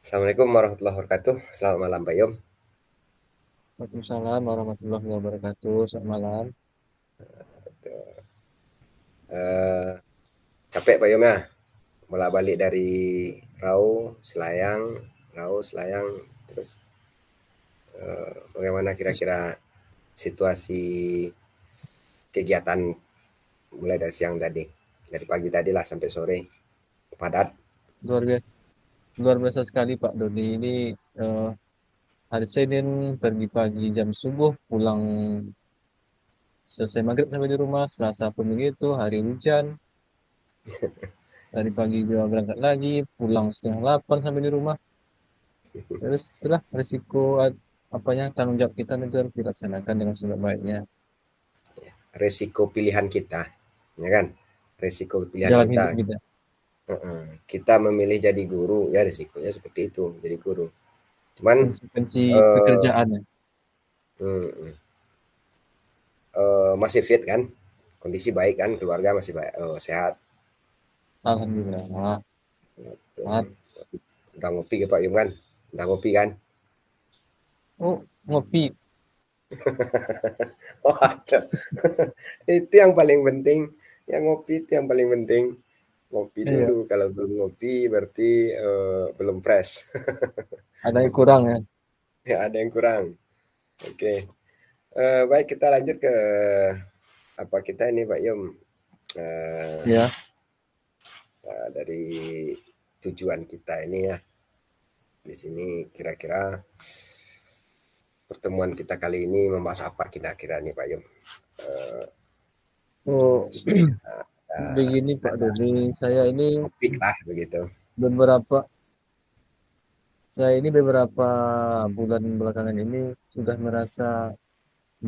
Assalamualaikum warahmatullahi wabarakatuh. Selamat malam, Pak Yom. Waalaikumsalam warahmatullahi wabarakatuh. Selamat malam. Eh, Capek Pak Yom ya? Bolak-balik dari Rau, Selayang, Rau, Selayang. Terus bagaimana kira-kira situasi kegiatan mulai dari siang tadi? Dari pagi tadi lah sampai sore. Padat. Luar biasa, luar biasa sekali Pak Dodi. Ini eh, hari Senin pergi pagi jam subuh, pulang selesai maghrib sampai di rumah. Selasa pun begitu, hari hujan. Tadi pagi juga berangkat lagi, pulang setengah 8 sampai di rumah. Terus itulah resiko apanya tanggung jawab kita itu harus dilaksanakan dengan sebaik-baiknya. Resiko pilihan kita, ya kan? Resiko pilihan Jalan kita. hidup kita, Kita memilih jadi guru, ya resikonya seperti itu, jadi guru. Cuman konsekuensi eh, pekerjaannya. hmm, masih fit kan? Kondisi baik kan? Keluarga masih baik, sehat. Alhamdulillah. Sehat. Udah ngopi ke Pak Yum kan? Udah ngopi kan? Oh, ngopi. Oh, ada. Itu yang paling penting. Yang ngopi itu yang paling penting. Ngopi Iya, dulu. Kalau belum ngopi berarti belum fresh. ada yang kurang ya. Ya, ada yang kurang. Oke. Baik, kita lanjut ke apa kita ini Pak Yum. Eh, Ya. dari tujuan kita ini ya. Di sini kira-kira pertemuan kita kali ini membahas apa kira-kira nih Pak Yum? Eh, Oh, supaya begini Pak Doni, saya ini topik lah begitu. beberapa beberapa bulan belakangan ini sudah merasa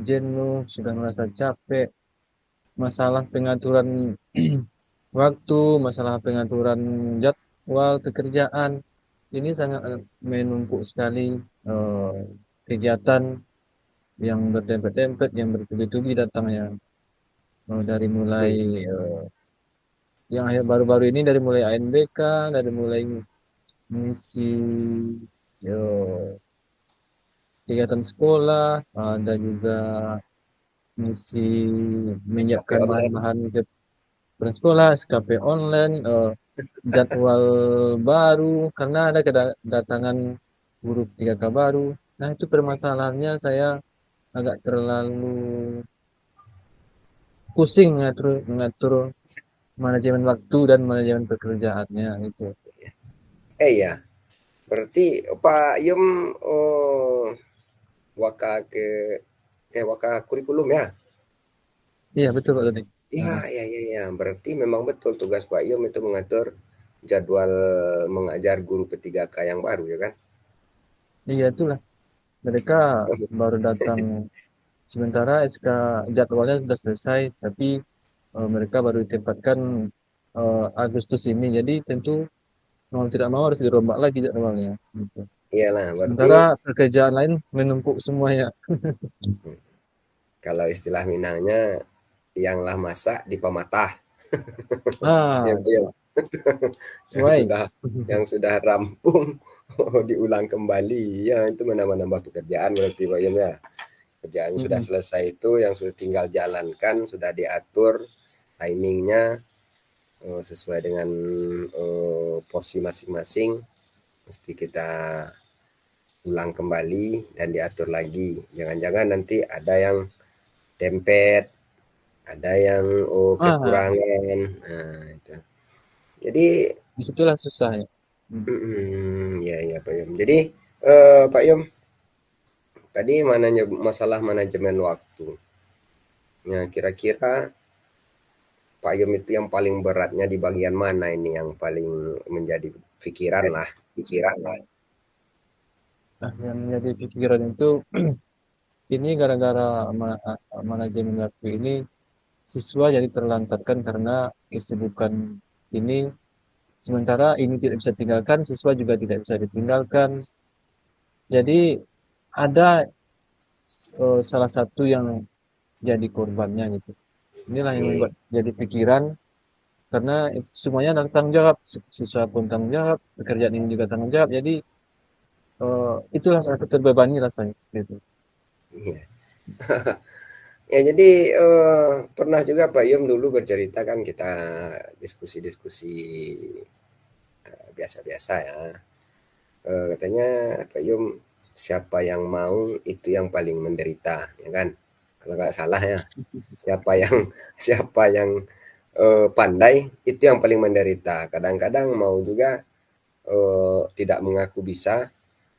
jenuh, sudah merasa capek, masalah pengaturan waktu, masalah pengaturan jadwal pekerjaan ini sangat menumpuk sekali eh, kegiatan yang berdempet-dempet, yang bertubi-tubi datangnya. Dari mulai Hmm. eh, yang akhir baru-baru ini dari mulai ANBK, dari mulai misi yo, kegiatan sekolah, ada juga misi SKP menyiapkan online. bahan-bahan ke sekolah, SKP online, jadwal baru karena ada kedatangan guru 3K baru. Nah, itu permasalahannya saya agak terlalu pusing mengatur manajemen waktu dan manajemen pekerjaannya itu. Ya, berarti Pak Yum waka ke waka kurikulum ya? Iya, betul Pak Dodi. Ya, ya, ya, ya. Berarti memang betul tugas Pak Yum itu mengatur jadwal mengajar guru P3K yang baru ya kan? Iya, itulah. Mereka baru datang sementara SK jadwalnya sudah selesai, tapi mereka baru ditempatkan Agustus ini. Jadi tentu mau tidak mau harus dirombak lagi jadwalnya. Gitu. Iyalah, berarti Sementara pekerjaan lain menumpuk semuanya. hmm, kalau istilah Minangnya yang lah masak di pematah. Ya, Ah, Pak Yum. Yang sesuai. sudah rampung diulang kembali. Ya, itu menambah-nambah pekerjaan berarti Pak Yum ya. Kerjaan sudah Mm-mm. selesai itu yang sudah tinggal jalankan, sudah diatur timingnya sesuai dengan porsi masing-masing. Mesti kita ulang kembali dan diatur lagi. Jangan-jangan nanti ada yang dempet, ada yang Ah, kekurangan. Nah, itu. Jadi, disitulah susahnya. Mm. ya, ya Pak Yom. Jadi, Pak Yom, tadi masalah manajemen waktu. Nah, kira-kira Pak Yom itu yang paling beratnya di bagian mana ini yang paling menjadi pikiran lah. Pikiran lah. Nah, yang menjadi pikiran itu ini gara-gara manajemen waktu ini siswa jadi terlantarkan karena kesibukan ini. Sementara ini tidak bisa ditinggalkan, siswa juga tidak bisa ditinggalkan. Jadi ada salah satu yang jadi korbannya gitu. Inilah yang Oke. membuat jadi pikiran karena semuanya adalah tanggung jawab. Siswa pun tanggung jawab, pekerjaan ini juga tanggung jawab. Jadi itulah satu terbebani rasanya seperti itu. Iya. Ya jadi pernah juga Pak Yom dulu bercerita kan kita diskusi-diskusi biasa-biasa ya. Katanya Pak Yom siapa yang mau itu yang paling menderita, ya kan? Kalau nggak salah ya. Siapa yang siapa yang pandai itu yang paling menderita. Kadang-kadang mau juga tidak mengaku bisa,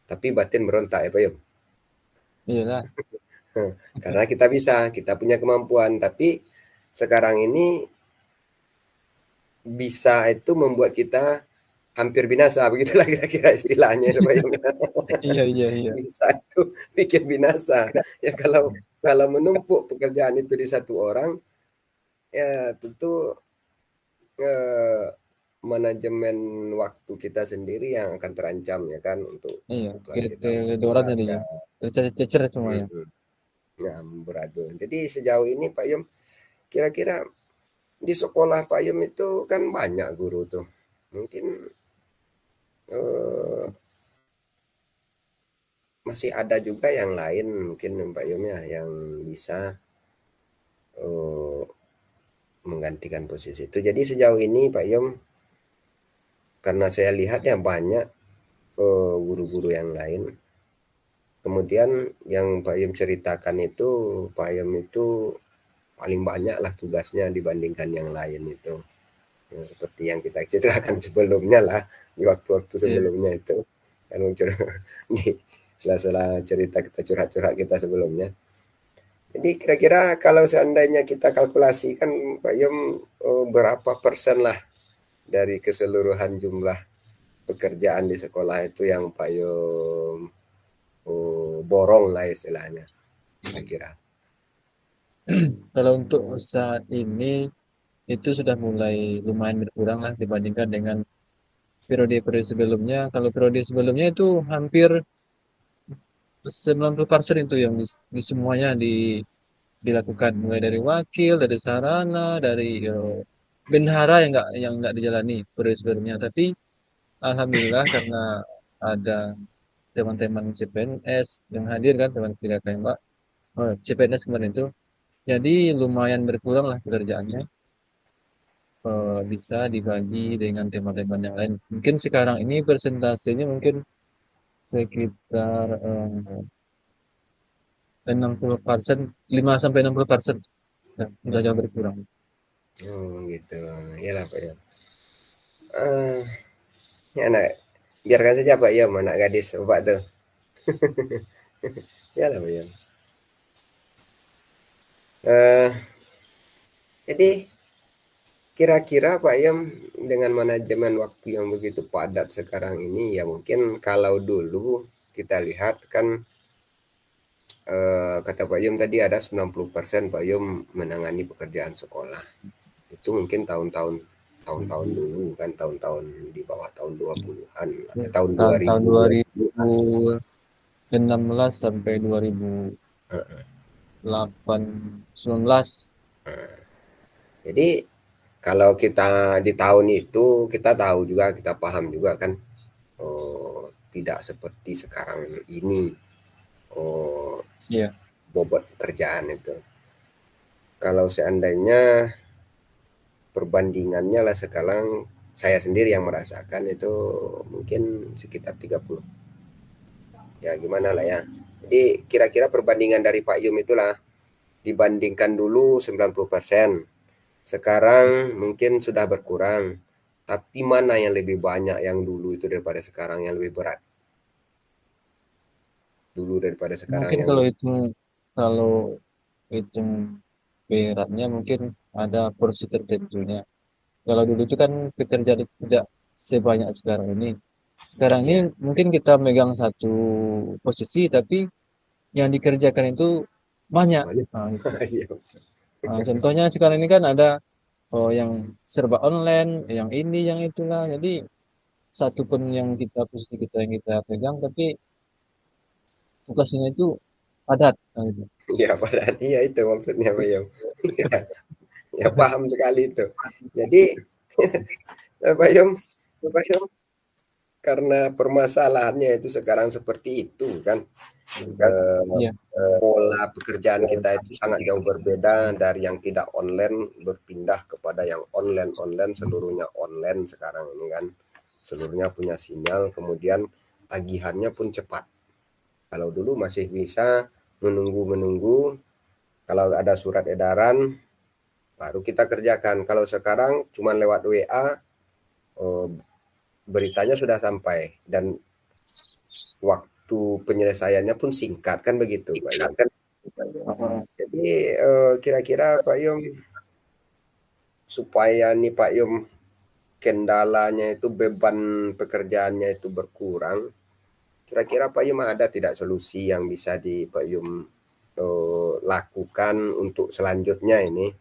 tapi batin berontak ya Pak Yom. Iyalah. Karena kita bisa, kita punya kemampuan, tapi sekarang ini bisa itu membuat kita hampir binasa, begitulah kira-kira istilahnya itu Pak Yom. Iya iya iya. Bisa itu bikin binasa. Ya kalau kalau menumpuk pekerjaan itu di satu orang, ya tentu eh, manajemen waktu kita sendiri yang akan terancam ya kan untuk Iya, kebutuhan kita untuk keteledoran keluarga. jadinya. Tercecer semuanya. Mm-mm. Nah, amburadul. Jadi sejauh ini Pak Yom, kira-kira di sekolah Pak Yom itu kan banyak guru tuh. Mungkin eh, masih ada juga yang lain mungkin Pak Yom ya yang bisa eh, menggantikan posisi itu. Jadi sejauh ini Pak Yom, karena saya lihat ya banyak guru-guru yang lain. Kemudian yang Pak Yom ceritakan itu, Pak Yom itu paling banyak lah tugasnya dibandingkan yang lain itu. Ya, seperti yang kita ceritakan sebelumnya lah, di waktu-waktu Iya. sebelumnya itu. Kan di sela-sela cerita kita curhat-curhat kita sebelumnya. Jadi kira-kira kalau seandainya kita kalkulasikan Pak Yom berapa persen lah dari keseluruhan jumlah pekerjaan di sekolah itu yang Pak Yom borong lah istilahnya kira-kira. Kalau untuk saat ini itu sudah mulai lumayan berkurang lah dibandingkan dengan periode-periode sebelumnya. Kalau periode sebelumnya itu hampir 90% itu yang di semuanya dilakukan mulai dari wakil, dari sarana, dari bendahara yang nggak dijalani periode sebelumnya. Tapi alhamdulillah karena ada teman-teman CPNS yang hadir kan teman tiga kali Mbak CPNS kemarin itu jadi lumayan berkurang lah pekerjaannya bisa dibagi dengan teman-teman yang lain mungkin sekarang ini persentasenya mungkin sekitar 60%, 5 sampai 60%. Nah, udah jauh berkurang. Oh gitu, iyalah Pak Yom. Eh, ini anak, biarkan saja Pak Yom, anak gadis Bapak tuh. Iyalah Pak Yom. Eh, jadi kira-kira Pak Yom dengan manajemen waktu yang begitu padat sekarang ini ya mungkin kalau dulu kita lihat kan kata Pak Yom tadi ada 90% Pak Yom menangani pekerjaan sekolah. Itu mungkin tahun-tahun dulu kan tahun-tahun di bawah tahun 20-an atau tahun Tahun-tahun 2000 2000-an. 2016 sampai 2018 19. Jadi kalau kita di tahun itu kita tahu juga kita paham juga kan tidak seperti sekarang ini oh, Iya. bobot kerjaan itu. Kalau seandainya perbandingannya lah sekarang saya sendiri yang merasakan itu mungkin sekitar 30. Ya gimana lah ya. Jadi kira-kira perbandingan dari Pak Yum itulah dibandingkan dulu 90%. Sekarang mungkin sudah berkurang. Tapi mana yang lebih banyak yang dulu itu daripada sekarang yang lebih berat? Dulu daripada sekarang Mungkin yang kalau hitung beratnya mungkin ada porsi tertentunya. Kalau dulu itu kan pekerjaan itu tidak sebanyak sekarang ini. Sekarang ini ya mungkin kita megang satu posisi, tapi yang dikerjakan itu banyak. banyak. Nah, gitu. Iya. Nah, contohnya sekarang ini kan ada yang serba online, yang ini, yang itulah. Jadi satu pun yang kita posisi kita yang kita pegang, tapi tugasnya itu padat. Nah, gitu. Iya, padahal iya itu maksudnya Pak Yum. Ya, ya paham sekali itu. Jadi Pak Yum, karena permasalahannya itu sekarang seperti itu kan. Iya. Pola pekerjaan kita itu sangat jauh berbeda dari yang tidak online berpindah kepada yang online seluruhnya online sekarang ini kan. Seluruhnya punya sinyal, kemudian tagihannya pun cepat. Kalau dulu masih bisa menunggu, kalau ada surat edaran baru kita kerjakan. Kalau sekarang cuma lewat WA, beritanya sudah sampai dan waktu penyelesaiannya pun singkat kan begitu Pak Yom. Jadi kira-kira Pak Yom, supaya nih Pak Yom kendalanya itu beban pekerjaannya itu berkurang, kira-kira Pak Yom ada tidak solusi yang bisa di Pak Yom lakukan untuk selanjutnya ini?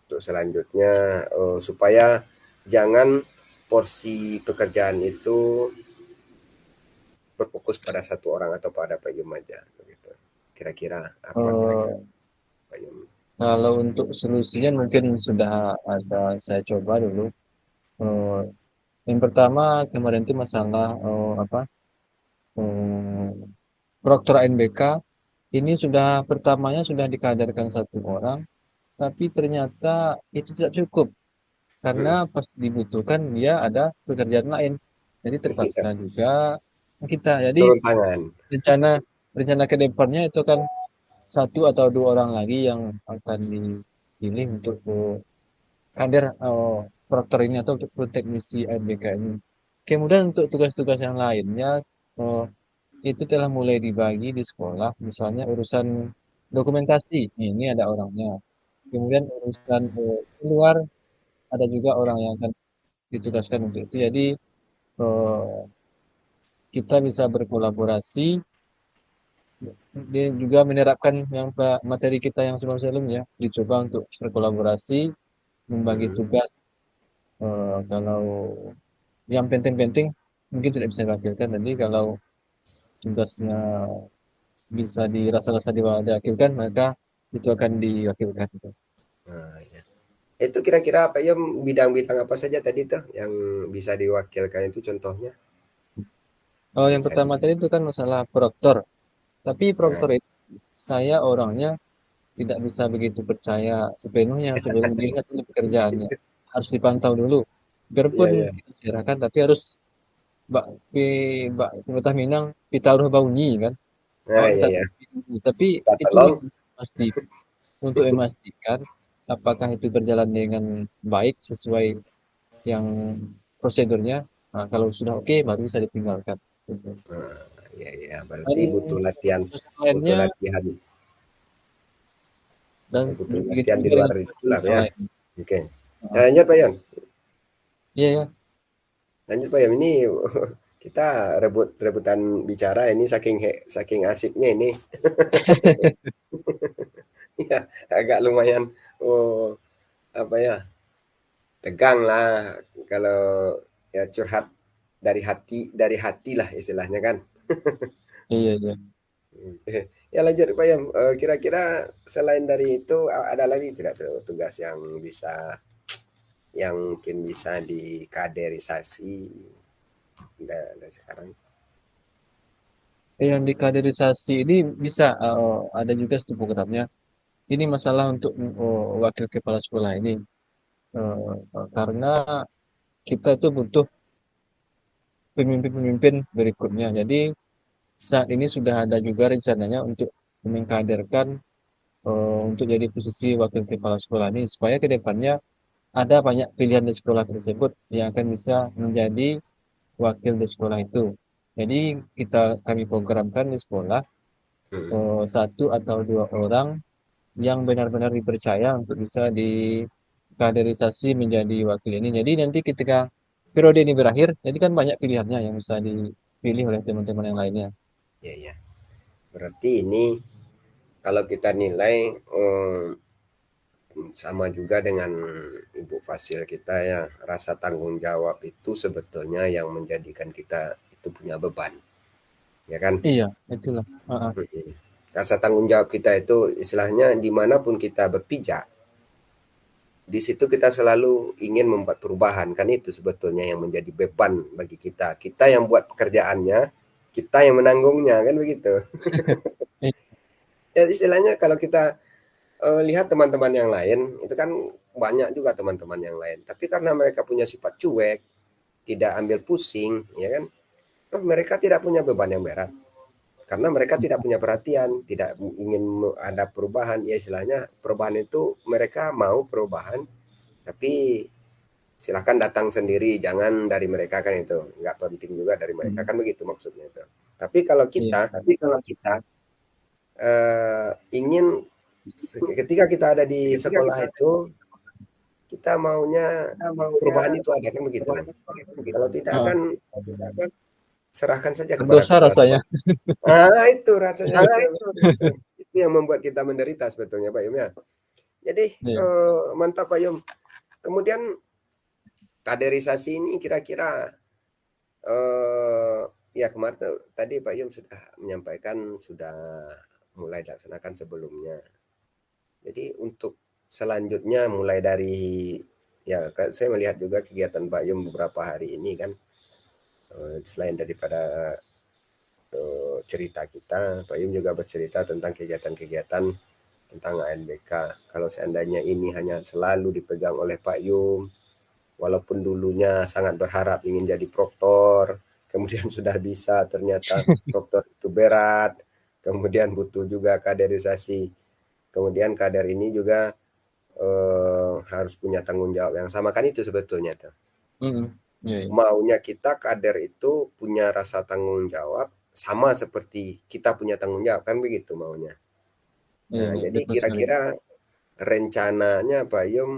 Untuk selanjutnya supaya jangan porsi pekerjaan itu berfokus pada satu orang atau pada Pak Yom aja begitu. Kira-kira apa kira-kira Pak Yom? Kalau untuk solusinya mungkin sudah ada saya coba dulu. Eh, yang pertama kemarin itu masalah apa? Eh, Proktor NBK ini sudah pertamanya sudah dikaderkan satu orang, tapi ternyata itu tidak cukup karena pas dibutuhkan dia ada pekerjaan lain. Jadi terpaksa juga kita. Jadi Turun tangan. rencana rencana ke depannya itu kan satu atau dua orang lagi yang akan dipilih untuk kader proktor ini atau untuk teknisi RBK ini. Kemudian untuk tugas-tugas yang lainnya eh, itu telah mulai dibagi di sekolah, misalnya urusan dokumentasi, ini ada orangnya. Kemudian urusan keluar ada juga orang yang akan ditugaskan untuk itu. Jadi eh, kita bisa berkolaborasi dia juga menerapkan yang materi kita yang sebelum-sebelumnya dicoba untuk berkolaborasi membagi tugas kalau yang penting-penting mungkin tidak bisa diwakilkan jadi kalau tugasnya bisa dirasa-rasa diwakilkan maka itu akan diwakilkan gitu. Nah, ya. Itu kira-kira Pak Yom bidang-bidang apa saja tadi tuh yang bisa diwakilkan itu contohnya Oh, yang yang bisa pertama tadi itu kan masalah proktor. Tapi nah, proktor itu saya orangnya tidak bisa begitu percaya sepenuhnya sebelum dilihat dulu pekerjaannya. Harus dipantau dulu. Biarpun iya iya. kita serahkan, tapi harus Mbak Mbak Pemerintah Minang pitaruh baunyi kan. Nah, Awak iya kita ya. tapi Kita itu tolong. pasti untuk memastikan apakah itu berjalan dengan baik sesuai yang prosedurnya. Nah, kalau sudah oke baru bisa ditinggalkan. Gitu. Nah, iya iya. Dan Berarti butuh latihan, tugas butuh lainnya latihan, dan butuh begitu latihan di juga luar dengan itulah tugas yang ya. lain. Oke. Nah, Heeh. lanjut Pak Yon. Iya ya. Lanjut Pak Yon. Ini kita rebutan bicara ini saking asiknya ini. Ya, agak lumayan oh, apa ya? Tegang lah kalau ya curhat dari hati lah istilahnya kan. Iya iya. Ya lanjut Pak Yam. Kira-kira selain dari itu ada lagi tidak tugas yang bisa yang mungkin bisa dikaderisasi dari sekarang? Yang dikaderisasi ini bisa ada juga satu programnya. Ini masalah untuk wakil kepala sekolah ini karena kita itu butuh pemimpin-pemimpin berikutnya. Jadi saat ini sudah ada juga rencananya untuk mengkaderkan untuk jadi posisi wakil kepala sekolah ini supaya ke depannya ada banyak pilihan di sekolah tersebut yang akan bisa menjadi wakil di sekolah itu. Jadi kami programkan di sekolah Hmm. satu atau dua orang yang benar-benar dipercaya untuk bisa dikaderisasi menjadi wakil ini. Jadi nanti ketika periode ini berakhir, jadi kan banyak pilihannya yang bisa dipilih oleh teman-teman yang lainnya. Ya ya. Berarti ini kalau kita nilai sama juga dengan Ibu Fasil kita ya, rasa tanggung jawab itu sebetulnya yang menjadikan kita itu punya beban, ya kan? Iya, itulah. Heeh. Rasa tanggung jawab kita itu istilahnya dimanapun kita berpijak, di situ kita selalu ingin membuat perubahan, kan itu sebetulnya yang menjadi beban bagi kita. Kita yang buat pekerjaannya, kita yang menanggungnya, kan begitu. Iya, Ya istilahnya kalau kita lihat teman-teman yang lain, itu kan banyak juga teman-teman yang lain. Tapi karena mereka punya sifat cuek, tidak ambil pusing, ya kan? Oh, mereka tidak punya beban yang berat. Karena mereka tidak punya perhatian, tidak ingin ada perubahan. Ya istilahnya perubahan itu mereka mau perubahan, tapi silahkan datang sendiri, jangan dari mereka, kan itu. Nggak penting juga dari mereka, hmm, kan begitu maksudnya itu. Tapi kalau iya, kita, ingin ketika kita ada di sekolah itu, kita maunya perubahan itu ada, kan begitu. Kalau tidak heeh, kan serahkan saja kepada berdosa kepala rasanya. sekolah. Ah, itu rasanya betul. Itu. Itu yang membuat kita menderita sebetulnya, Pak Yum ya. Jadi Iya, mantap Pak Yum. Kemudian kaderisasi ini kira-kira ya kemarin tadi Pak Yum sudah menyampaikan sudah mulai dilaksanakan sebelumnya. Jadi untuk selanjutnya mulai dari ya saya melihat juga kegiatan Pak Yum beberapa hari ini kan, selain daripada cerita kita, Pak Yum juga bercerita tentang kegiatan-kegiatan tentang ANBK. Kalau seandainya ini hanya selalu dipegang oleh Pak Yum, walaupun dulunya sangat berharap ingin jadi proktor, kemudian sudah bisa, ternyata proktor itu berat, kemudian butuh juga kaderisasi, kemudian kader ini juga harus punya tanggung jawab yang sama, kan itu sebetulnya tuh. mhm, iya, iya, Maunya kita kader itu punya rasa tanggung jawab sama seperti kita punya tanggung jawab, kan begitu maunya. iya, Nah, iya, jadi betul sekali. kira-kira rencananya Pak Yum,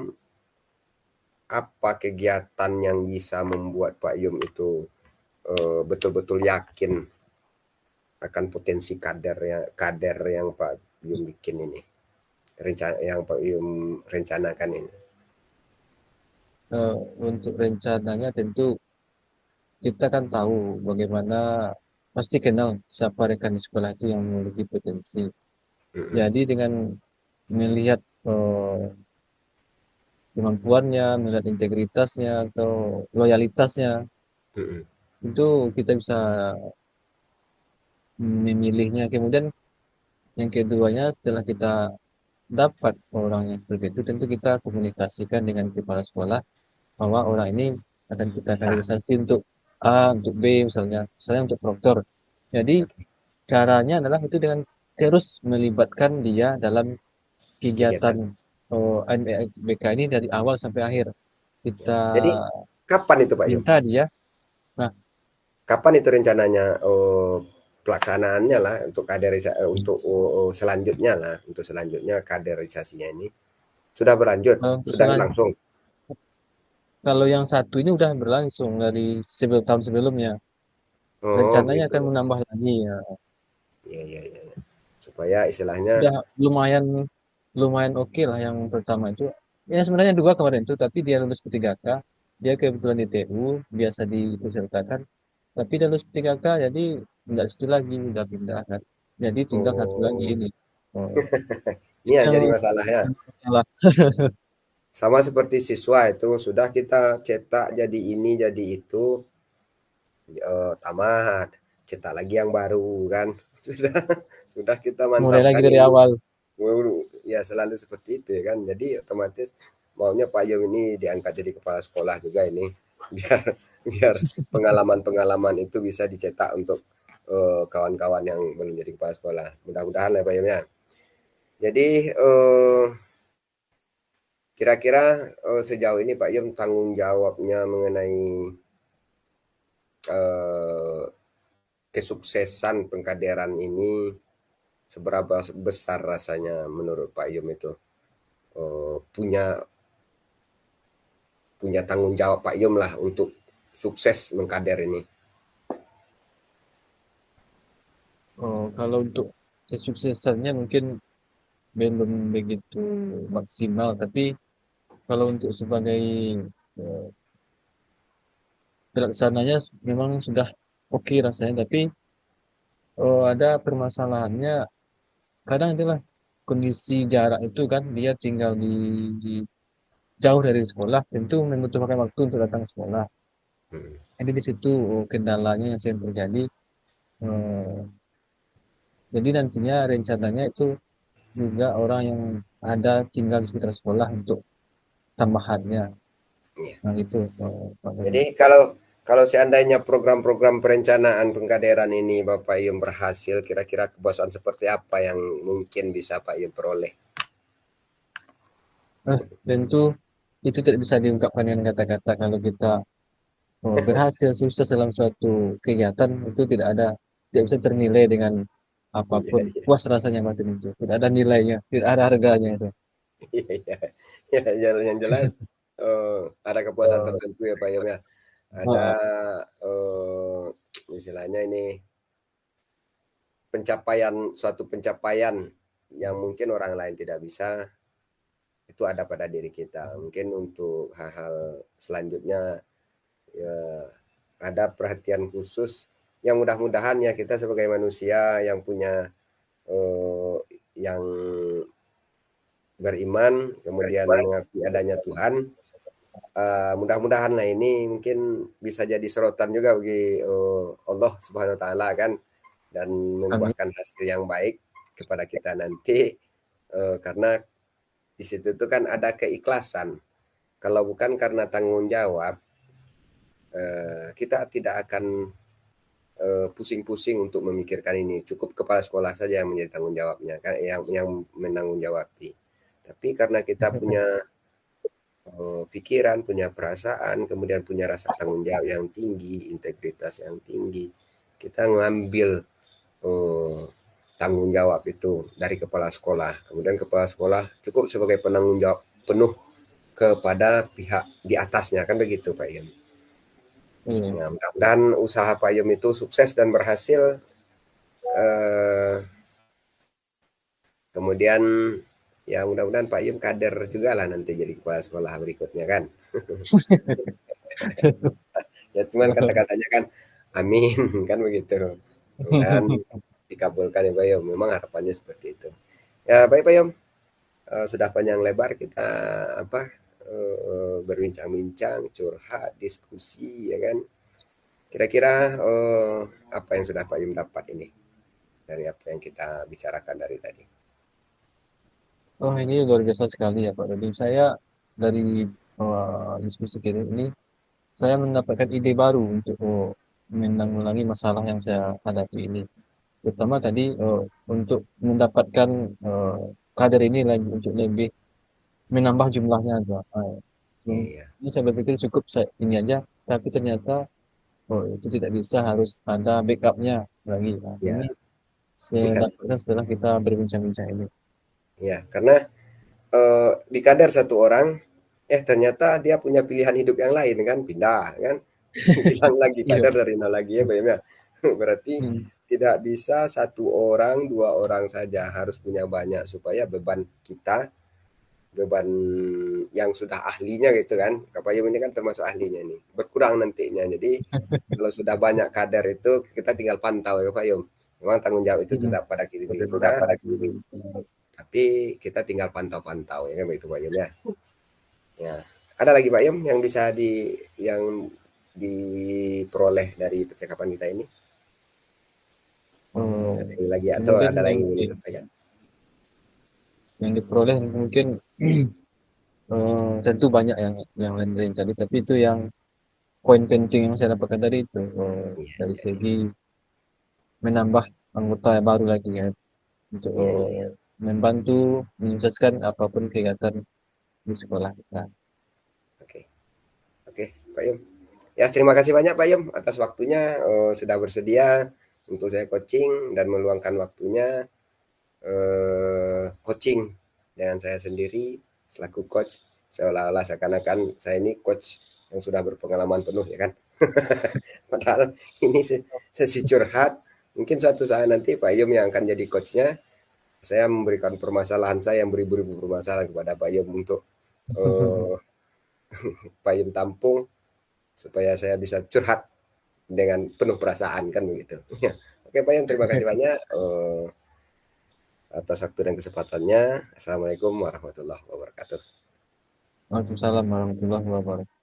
apa kegiatan yang bisa membuat Pak Yum itu betul-betul yakin akan potensi kader yang Pak Yum bikin ini, rencana yang Pak Yum rencanakan ini. Eee, untuk rencananya tentu kita kan tahu bagaimana pasti kenal siapa rekan di sekolah itu yang memiliki potensi. Mm-mm, Jadi dengan melihat, kemampuannya, melihat integritasnya atau loyalitasnya, mm-mm, tentu kita bisa memilihnya. Kemudian yang keduanya setelah kita dapat orang yang seperti itu, tentu kita komunikasikan dengan kepala sekolah bahwa orang ini akan kita bisa. kaderisasi untuk A, untuk B misalnya untuk proktor. Jadi Oke, caranya adalah itu dengan terus melibatkan dia dalam kegiatan kegiatan. ANBK ini dari awal sampai akhir. Ya. Kita Jadi kapan itu Pak Yum? minta dia, nah, Kapan itu rencananya pelaksanaannya lah untuk kaderisasi, untuk selanjutnya lah, untuk selanjutnya kaderisasinya ini sudah berlanjut, untuk sudah langsung. kalau yang satu ini udah berlangsung dari tahun sebelumnya. Oh Rencananya begitu. akan menambah lagi ya. Iya iya iya. Iya. Supaya istilahnya Udah lumayan lumayan oke lah yang pertama itu. Ya sebenarnya dua kemarin itu, tapi dia lulus P3K. Dia kebetulan di TU, biasa dipesertakan. Tapi dia lulus P3K, jadi nggak situ lagi, udah pindah kan. Jadi tinggal satu lagi oh ini. Oh, ini ini yang yang jadi masalah ya. masalah. Sama seperti siswa itu sudah kita cetak jadi ini jadi itu, tamat, cetak lagi yang baru kan. Sudah sudah kita Mulai lagi mantapkan dari ini. awal. Ya selalu seperti itu ya kan. Jadi otomatis maunya Pak Yum ini diangkat jadi kepala sekolah juga ini, biar biar pengalaman-pengalaman itu bisa dicetak untuk kawan-kawan yang belum jadi kepala sekolah. Mudah-mudahan lah Pak Yum ya. Jadi kira-kira sejauh ini Pak Yum tanggung jawabnya mengenai eh, kesuksesan pengkaderan ini seberapa besar rasanya menurut Pak Yum itu, punya punya tanggung jawab Pak Yum lah untuk sukses mengkader ini. Oh, kalau untuk kesuksesannya mungkin belum begitu maksimal, tapi kalau untuk sebagai eh, pelaksananya memang sudah oke rasanya, tapi ada permasalahannya. Kadang itulah kondisi jarak itu kan dia tinggal di jauh dari sekolah, tentu membutuhkan waktu untuk datang ke sekolah. Hmm. Jadi di situ kendalanya yang sering terjadi. Eh, jadi nantinya rencananya itu juga orang yang ada tinggal di sekitar sekolah untuk tambahannya. Iya. Nah itu Pak Doni. Jadi kalau kalau seandainya program-program perencanaan pengkaderan ini Bapak Yum berhasil, kira-kira kepuasan seperti apa yang mungkin bisa Pak Yum peroleh? Tentu itu tidak bisa diungkapkan dengan kata-kata. Kalau kita berhasil sukses dalam suatu kegiatan itu tidak bisa ternilai dengan Iya, apapun. iya, Puas rasanya batin itu. Tidak ada nilainya, tidak ada harganya itu. iya, iya. Ya, yang jelas ada kepuasan Eh, tertentu ya Pak Yum ya. Ada eh, eh, istilahnya ini pencapaian suatu pencapaian yang mungkin orang lain tidak bisa itu ada pada diri kita. Mungkin untuk hal-hal selanjutnya ya, ada perhatian khusus yang mudah-mudahan ya kita sebagai manusia yang punya eh, yang beriman kemudian mengakui adanya Tuhan mudah-mudahan lah ini mungkin bisa jadi sorotan juga bagi Allah Subhanahu Wa Taala kan dan Amin. membuahkan hasil yang baik kepada kita nanti karena di situ tuh kan ada keikhlasan kalau bukan karena tanggung jawab kita tidak akan pusing-pusing untuk memikirkan ini. Cukup kepala sekolah saja yang menjadi tanggung jawabnya, kan yang menanggung jawabi. Tapi karena kita punya pikiran, punya perasaan, kemudian punya rasa tanggung jawab yang tinggi, integritas yang tinggi, kita ngambil eh, tanggung jawab itu dari kepala sekolah. Kemudian kepala sekolah cukup sebagai penanggung jawab penuh kepada pihak di atasnya, kan begitu Pak Yem. Iya. Ya, mudah-mudahan usaha Pak Yem itu sukses dan berhasil. Eh, Kemudian ya mudah-mudahan Pak Yum kader juga lah nanti jadi kepala sekolah berikutnya kan. Ya cuman kata-katanya kan amin kan begitu. Mudah-mudahan dikabulkan ya Pak Yum. Memang harapannya seperti itu. Ya baik Pak Yum, sudah panjang lebar kita apa berbincang-bincang, curhat, diskusi ya kan. Kira-kira apa yang sudah Pak Yum dapat ini dari apa yang kita bicarakan dari tadi? Oh ini luar biasa sekali ya Pak Dodi. Saya dari diskusi kita ini, saya mendapatkan ide baru untuk menanggulangi masalah yang saya hadapi ini. Terutama tadi untuk mendapatkan eh, kader ini lagi untuk lebih menambah jumlahnya aja. Iya, Ini saya berpikir cukup ini aja, tapi ternyata oh itu tidak bisa harus ada backupnya lagi. Nah, ya, ini saya iya, dapatkan setelah kita berbincang-bincang ini. iya. Karena dikader satu orang, ternyata dia punya pilihan hidup yang lain kan, pindah kan, hilang lagi Iya. kader dari nol lagi ya Bang ya. Berarti Hmm. tidak bisa satu orang, dua orang saja, harus punya banyak supaya beban kita, beban yang sudah ahlinya gitu kan, Kak Payung ini kan termasuk ahlinya nih, berkurang nantinya. Jadi kalau sudah banyak kader itu kita tinggal pantau ya Kak Payung. Memang tanggung jawab itu Hmm. tetap pada diri Itu kita, pada diri. tapi kita tinggal pantau-pantau ya kan begitu Pak Yum ya. Ya, ada lagi Pak Yum yang bisa yang diperoleh dari percakapan kita ini? Oh, Ada lagi atau kemudian ada lagi yang ingin disampaikan? yang diperoleh mungkin tentu banyak yang lain-lain tadi, tapi itu yang poin penting yang saya dapatkan tadi itu Iya, dari iya, segi menambah anggota yang baru lagi ya untuk iya, iya. membantu menyukseskan apapun kegiatan di sekolah kita. Oke, oke, Pak Yum. Ya, terima kasih banyak Pak Yum atas waktunya sudah bersedia untuk saya coaching dan meluangkan waktunya coaching dengan saya sendiri selaku coach seolah-olah seakan-akan saya ini coach yang sudah berpengalaman penuh ya kan. Padahal ini sesi curhat. Mungkin suatu saat nanti Pak Yum yang akan jadi coachnya. Saya memberikan permasalahan saya yang beribu-ribu permasalahan kepada Pak Yum untuk eh, Pak Yum tampung supaya saya bisa curhat dengan penuh perasaan kan begitu. Oke Pak Yum, terima kasih banyak atas waktu dan kesempatannya. Assalamualaikum warahmatullahi wabarakatuh. Waalaikumsalam warahmatullahi wabarakatuh.